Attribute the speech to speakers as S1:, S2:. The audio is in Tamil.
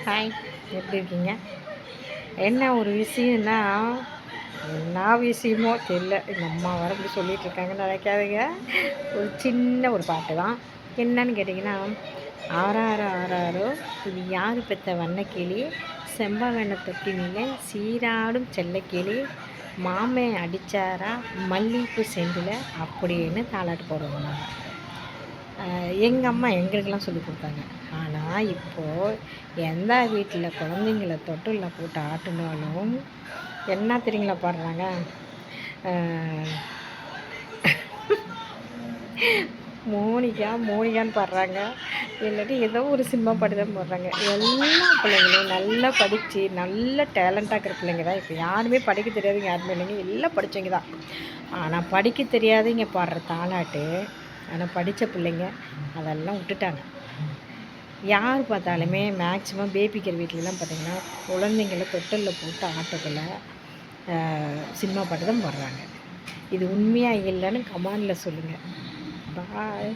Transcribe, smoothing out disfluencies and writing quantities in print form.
S1: ஹாய், எப்படி இருக்கீங்க? என்ன ஒரு விஷயம்னா, என்ன விஷயமோ தெரியல. எங்கள் அம்மா வேறு இப்படி சொல்லிகிட்டு இருக்காங்கன்னு நினைக்காதீங்க. ஒரு சின்ன ஒரு பாட்டு தான். என்னன்னு கேட்டிங்கன்னா, ஆராரோ ஆராரோ இது யார் பெத்த வண்ணக்கிளி, செம்பவன தொட்டினிலே சீராடும் செல்லக்கிளி, மாமே அடித்தாரா மல்லிகைப்பூ செண்டில் அப்படின்னு தாலாட்டு போடுவோம் நாங்கள். எங்கள் அம்மா எங்களுக்கெல்லாம் சொல்லி கொடுத்தாங்க. ஆனால் இப்போது எந்த வீட்டில் குழந்தைங்கள தொட்டிலில் போட்டு ஆட்டினாலும் என்ன தெரியுங்களா பாடுறாங்க? மோனிகா மோனிகான்னு பாடுறாங்க. இல்லாட்டி ஏதோ ஒரு சினிமா பாட்டு தான் பாடுறாங்க. எல்லா பிள்ளைங்களும் நல்லா படித்து நல்ல டேலண்ட்டாக இருக்கிற பிள்ளைங்க தான். இப்போ யாருமே படிக்க தெரியாதவங்க யாருமே இல்லைங்க, எல்லாம் படித்தவங்க தான். ஆனால் படிக்க தெரியாதவங்க பாடுற தாலாட்டு, ஆனால் படித்த பிள்ளைங்க அதெல்லாம் விட்டுட்டாங்க. யார் பார்த்தாலுமே மேக்ஸிமம் பேபிக்கிற வீட்லலாம் பார்த்திங்கன்னா குழந்தைங்கள தொட்டிலில் போட்டு ஆட்டத்தில் சினிமா பாட்டு தான் பாடுறாங்க. இது உண்மையாக இல்லைன்னு கமெண்டில் சொல்லுங்கள். பாய்.